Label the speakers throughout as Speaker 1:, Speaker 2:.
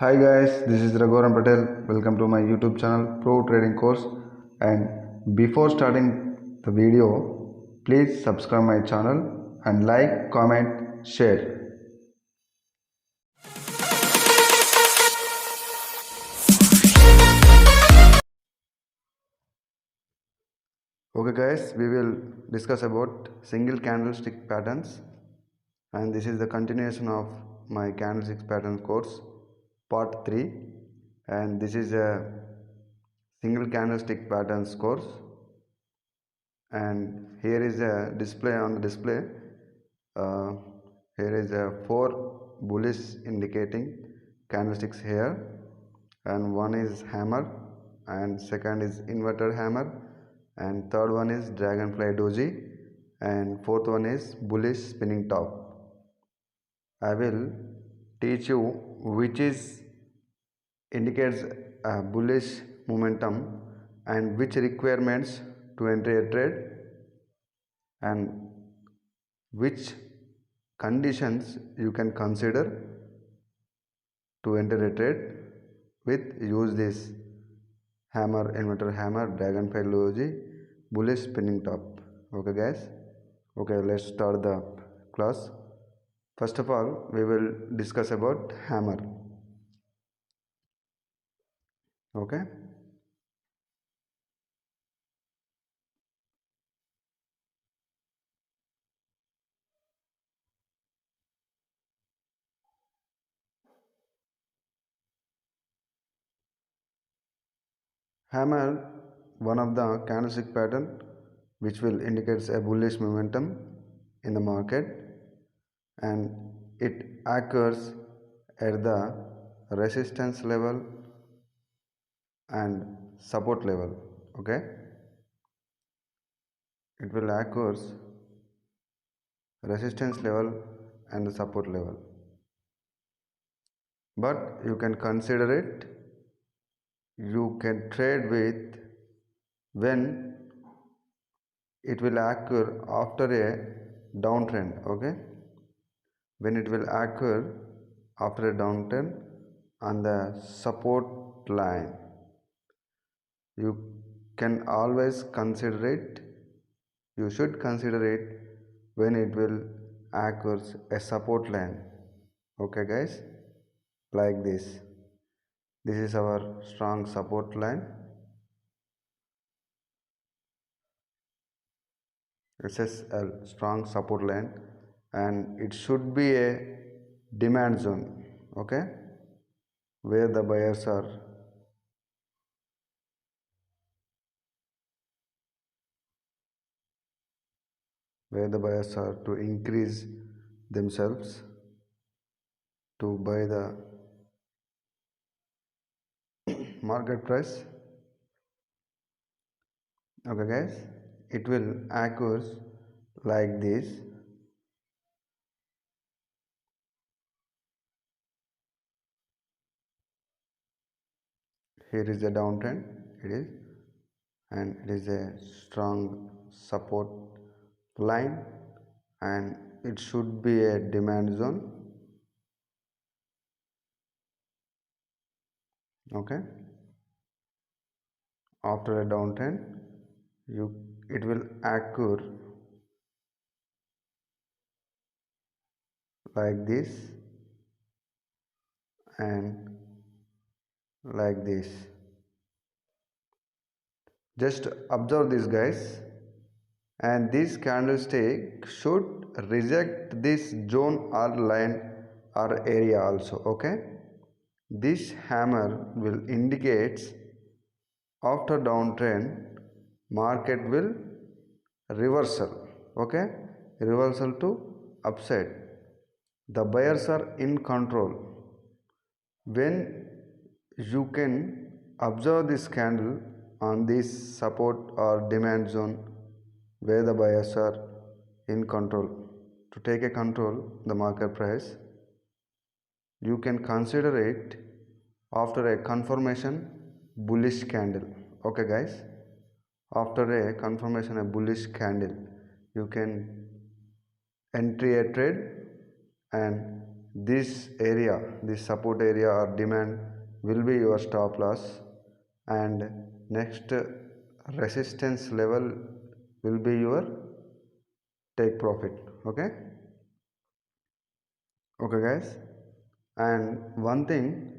Speaker 1: Hi guys, this is Raghuram Patel. Welcome to my YouTube channel Pro Trading Course. And before starting the video, please subscribe my channel and like, comment, share. Okay guys, we will discuss about single candlestick patterns, and this is the continuation of my candlestick pattern course part 3, and this is a single candlestick patterns course. And here is a display on the display. uh, Here is a 4 bullish indicating candlesticks here, and one is hammer, and second is inverted hammer, and third one is dragonfly doji, and fourth one is bullish spinning top. I will teach you which is indicates a bullish momentum and which requirements to enter a trade, and which conditions you can consider to enter a trade with use this hammer, inverter hammer, dragonfly doji, bullish spinning top. Okay guys, okay, let's start the class. First of all, we will discuss about hammer. Okay, hammer, one of the candlestick pattern which will indicates a bullish momentum in the market, and it occurs at the resistance level and support level. Okay, it will occurs resistance level and the support level, but you can consider it, you can trade with when it will occur after a downtrend. Okay, when it will occur after a downtrend on the support line, you can always consider it, you should consider it when it will occurs a support line. Okay guys, like this is our strong support line. It is a strong support line, and it should be a demand zone. Okay, where the buyers are to increase themselves to buy the market price. Okay guys, it will occurs like this. Here is the downtrend, it is, and it is a strong support line, and it should be a demand zone. Okay, after a downtrend, you it will occur like this and like this. Just observe this guys, and this candlestick should reject this zone or line or area also. Okay, this hammer will indicates after downtrend market will reversal. Okay, reversal to upside, the buyers are in control. When you can observe this candle on this support or demand zone where the buyers are in control to take a control the market price, you can consider it after a confirmation bullish candle. Okay guys, after a confirmation a bullish candle, you can entry a trade, and this area, this support area or demand will be your stop loss, and next resistance level will be your take profit. Okay, okay guys. And one thing,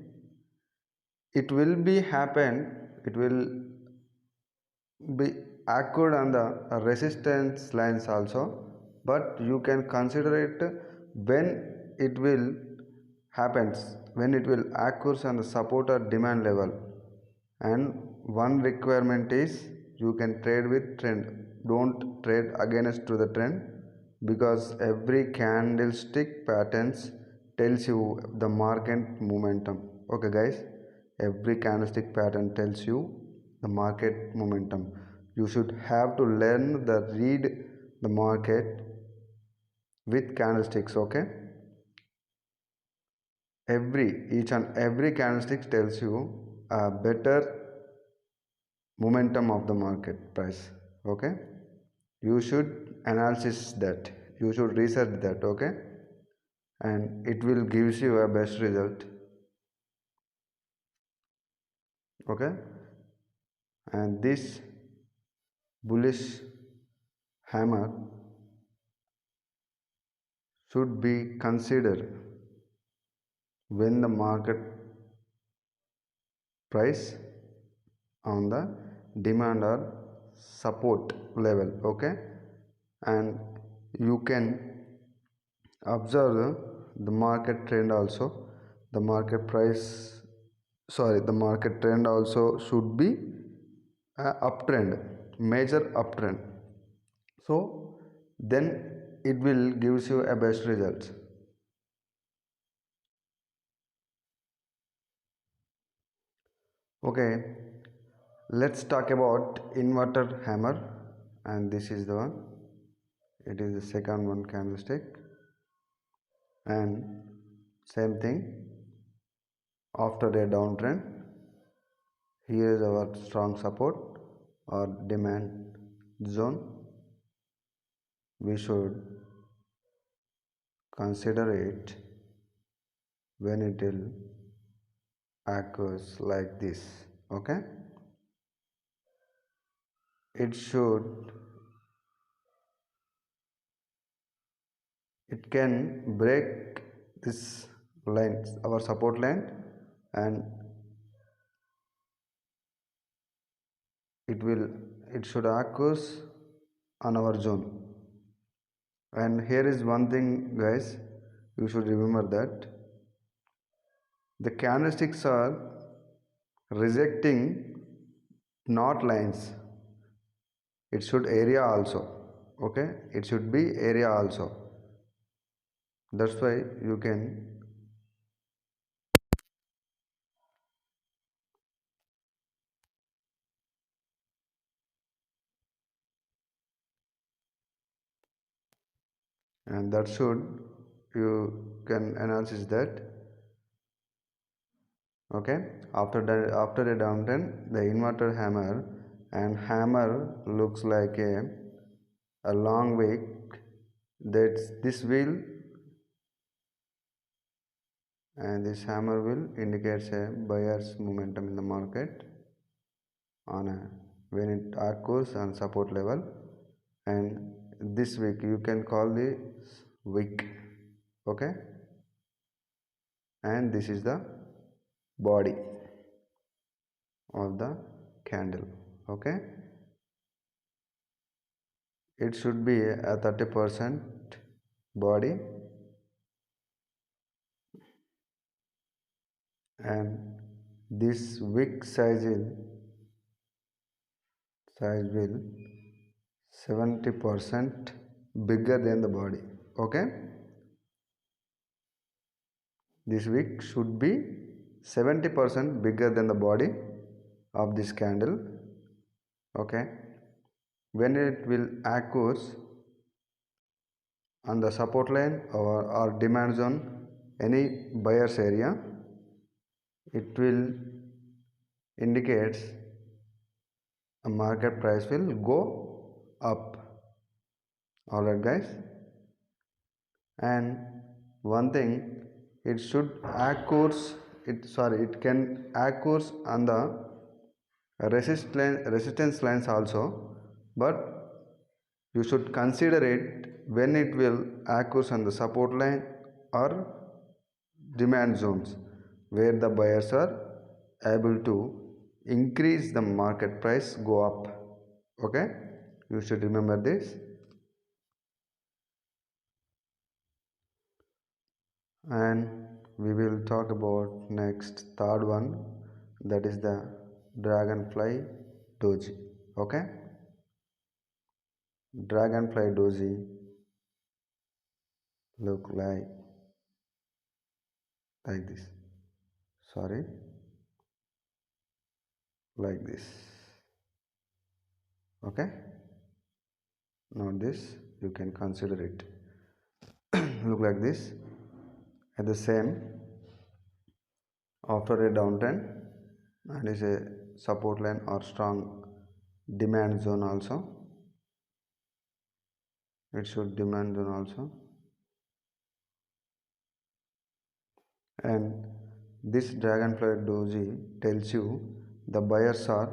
Speaker 1: it will be happen, it will be occurred on the resistance lines also, but you can consider it when it will happens, when it will occurs on the support or demand level. And one requirement is you can trade with trend, don't trade against to the trend, because every candlestick patterns tells you the market momentum. Okay guys, every candlestick pattern tells you the market momentum. You should have to learn the read the market with candlesticks. Okay, each and every candlestick tells you a better momentum of the market price. Okay, you should analysis that, you should research that. Okay, and it will gives you a best result. Okay, and this bullish hammer should be considered when the market price on the demand or support level. Okay, and you can observe the market trend also. The market price, sorry, the market trend also should be a uptrend, major uptrend. So then it will gives you a best results. Okay, let's talk about inverter hammer, and this is the one, it is the second one candlestick. And same thing, after a downtrend, here is our strong support or demand zone. We should consider it when it will occurs like this. Okay, it should, it can break this line, our support line, and it will, it should occurs on our zone. And here is one thing guys, you should remember that the candlesticks are rejecting not lines, it should area also. Okay, it should be area also. That's why you can, and that should, you can analyze that. Okay, after that, after a downturn, the inverter hammer, and hammer looks like a long wick, that's this wheel, and this hammer will indicates a buyer's momentum in the market on a, when it occurs on support level. And this wick you can call the wick. Okay, and this is the body of the candle. Okay, it should be a 30% body, and this wick size will 70% bigger than the body. Okay, this wick should be 70% bigger than the body of this candle. Okay, when it will occurs on the support line or demand zone, any buyer's area, it will indicates a market price will go up. Alright guys, and one thing, it should occurs it can occurs on the resistance lines also, but you should consider it when it will occurs on the support line or demand zones where the buyers are able to increase the market price go up. Okay, you should remember this. And we will talk about next third one, that is the dragonfly doji. Okay, dragonfly doji look like this, sorry, like this. Okay, not this, you can consider it. Look like this. At the same, after a downtrend, and is a support line or strong demand zone also, it should demand zone also. And this dragonfly doji tells you the buyers are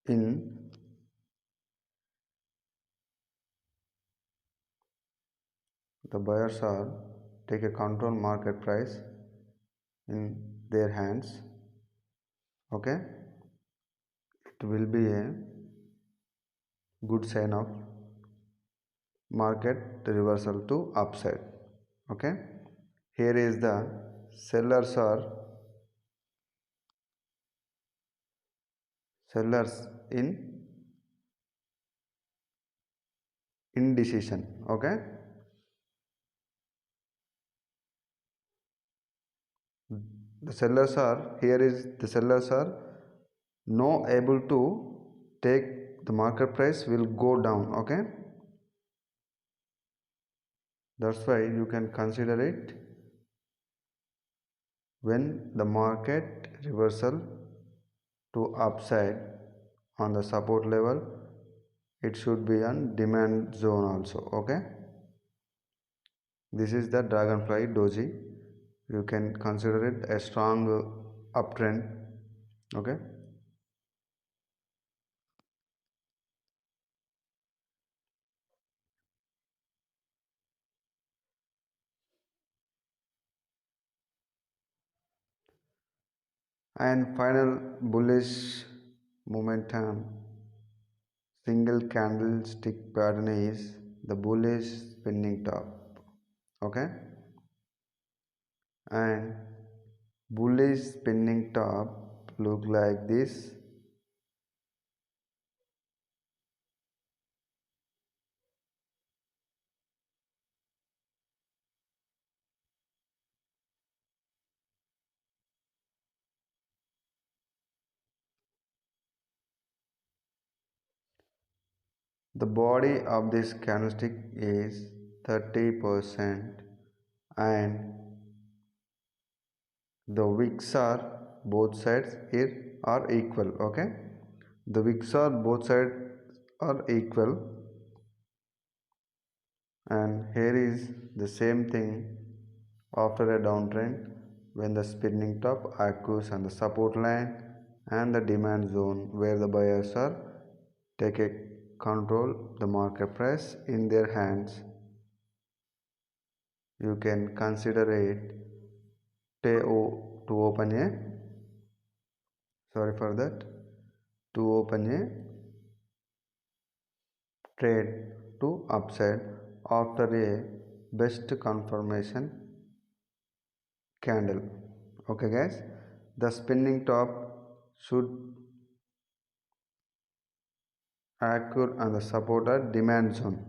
Speaker 1: in the buyers are take a control market price in their hands. Okay, it will be a good sign of market reversal to upside. Okay, here is the sellers in indecision. Okay, the sellers are here is the sellers are no able to take the market price will go down. Okay, that's why you can consider it when the market reversal to upside on the support level, it should be on demand zone also. Okay, this is the dragonfly doji, you can consider it a strong uptrend. Okay, and final bullish momentum single candlestick pattern is the bullish spinning top. Okay, and bullish spinning top look like this. The body of this candlestick is 30% and the wicks are both sides here are equal. Okay, the wicks are both sides are equal, and here is the same thing after a downtrend when the spinning top occurs on the support line and the demand zone where the buyers are take a control the market price in their hands. You can consider it to open a sorry for that to open a trade to upside after a best confirmation candle. Okay guys, the spinning top should occur on the support or demand zone.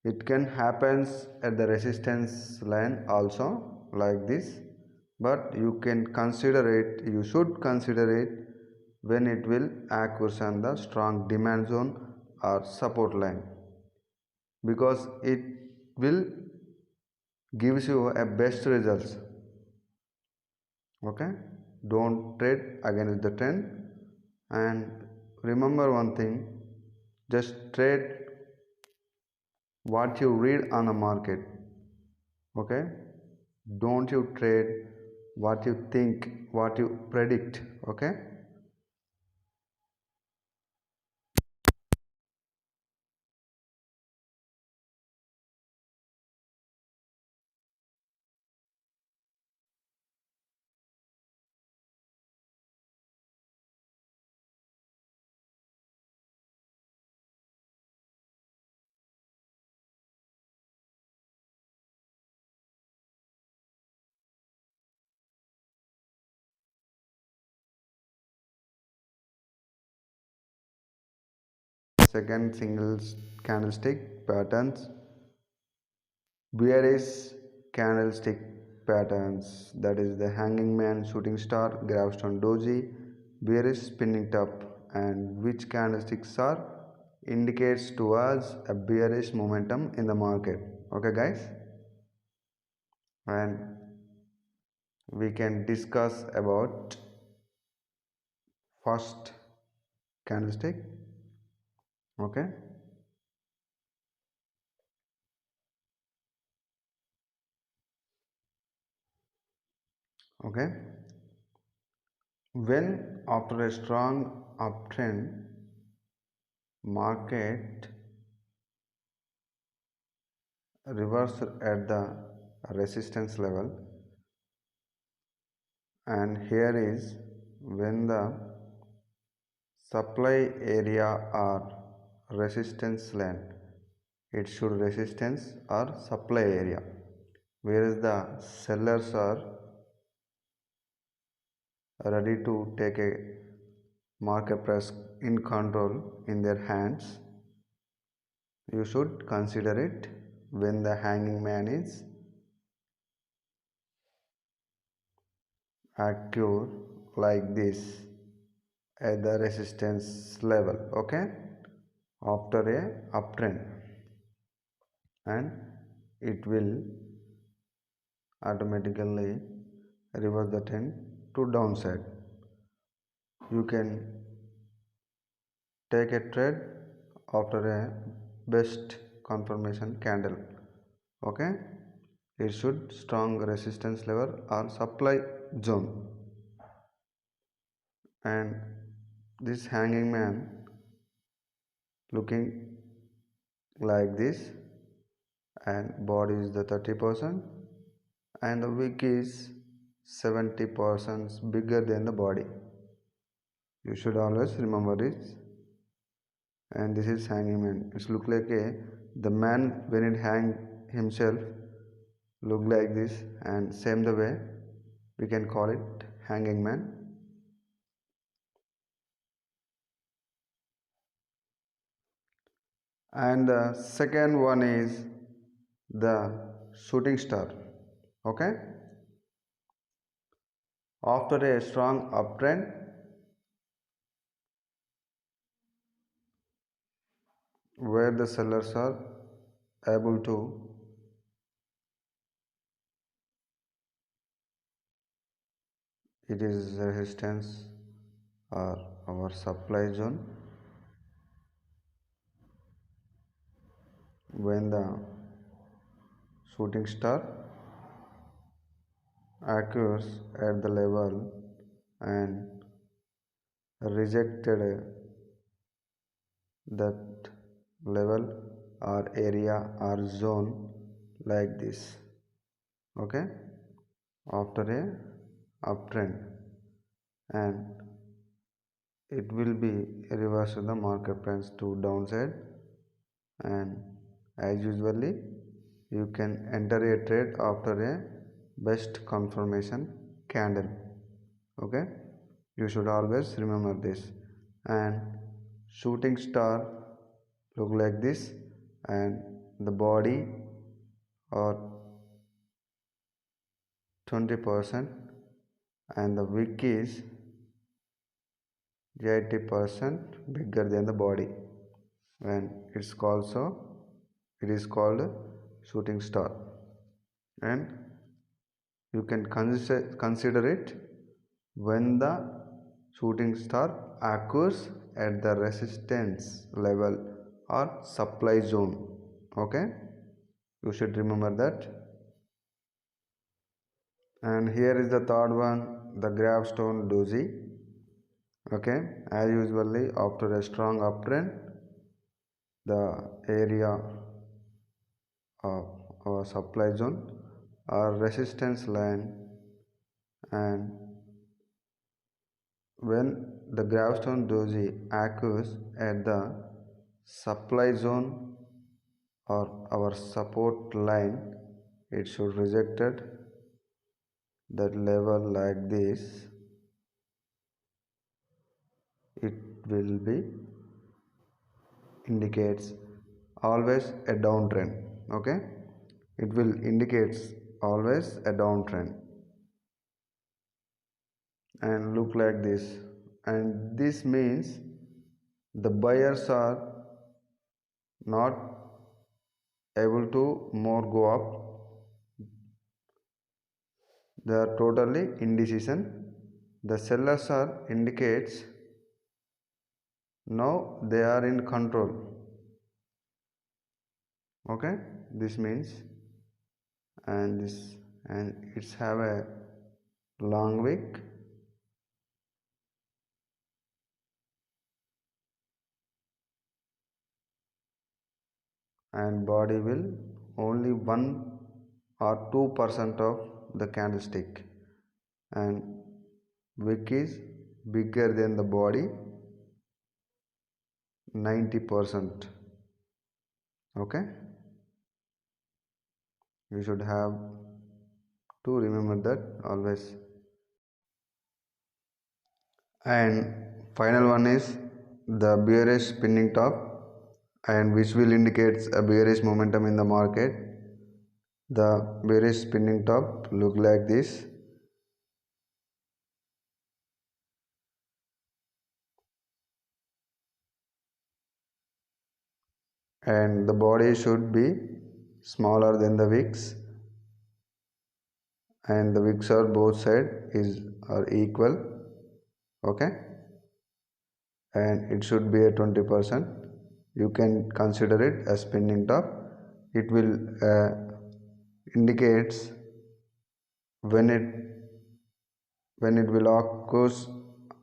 Speaker 1: It can happens at the resistance line also like this, but you can consider it, you should consider it when it will occurs on the strong demand zone or support line, because it will gives you a best results. Okay, don't trade against the trend, and remember one thing, just trade what you read on the market. Okay, don't you trade what you think, what you predict. Okay. Second single candlestick patterns, bearish candlestick patterns, that is the hanging man, shooting star, gravestone doji, bearish spinning top, and which candlesticks are indicates to us a bearish momentum in the market. Okay guys, and we can discuss about first candlestick. Okay, okay, when after a strong uptrend market reversed at the resistance level, and here is when the supply area or resistance line, it should resistance or supply area, whereas the sellers are ready to take a market price in control in their hands. You should consider it when the hanging man is active like this at the resistance level. Okay, after a uptrend, and it will automatically reverse the trend to downside. You can take a trade after a best confirmation candle. Okay, it should strong resistance level or supply zone, and this hanging man looking like this, and body is the 30% and the wick is 70% bigger than the body. You should always remember this. And this is hanging man. It's look like a the man when it hang himself look like this, and same the way we can call it hanging man. And the second one is the shooting star. Okay, after a strong uptrend, where the sellers are able to it is resistance or our supply zone, when the shooting star occurs at the level and rejected that level or area or zone like this. Okay, after a uptrend, and it will be reverse the market price to downside, and as usually you can enter a trade after a best confirmation candle. Okay, you should always remember this. And shooting star look like this, and the body or 20% and the wick is 80% bigger than the body, and it is called shooting star. And you can consider it when the shooting star occurs at the resistance level or supply zone. Okay, you should remember that. And here is the third one, the gravestone doji. Okay, as usually after a strong uptrend, the area of our supply zone or resistance line, and when the gravestone doji occurs at the supply zone or our support line, it should rejected that level like this. It will be indicates always a downtrend. Okay, it will indicates always a downtrend and look like this, and this means the buyers are not able to more go up, they are totally indecision. The sellers are indicates now they are in control. Okay, this means, and this, and it's have a long wick, and body will only 1 or 2% of the candlestick, and wick is bigger than the body 90%. Okay, you should have to remember that always. And final one is the bearish spinning top, and which will indicates a bearish momentum in the market. The bearish spinning top look like this, and the body should be smaller than the wicks, and the wicks are both side are equal. Okay, and it should be a 20%. You can consider it as spinning top. It will indicates when it will occurs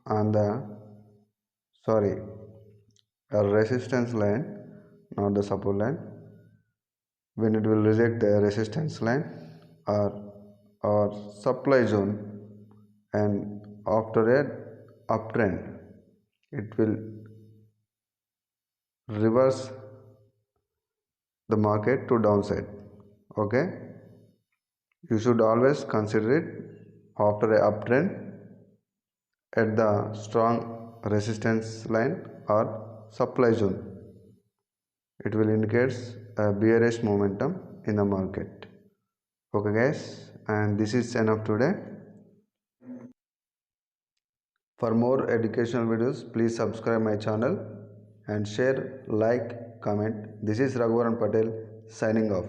Speaker 1: on the, sorry, a resistance line, not the support line, when it will reject the resistance line or supply zone, and after a uptrend it will reverse the market to downside. Okay, you should always consider it after a uptrend at the strong resistance line or supply zone. It will indicate a bearish momentum in the market. Okay guys, and this is enough today. For more educational videos, please subscribe my channel and share, like, comment. This is Raghuvaran Patel signing off.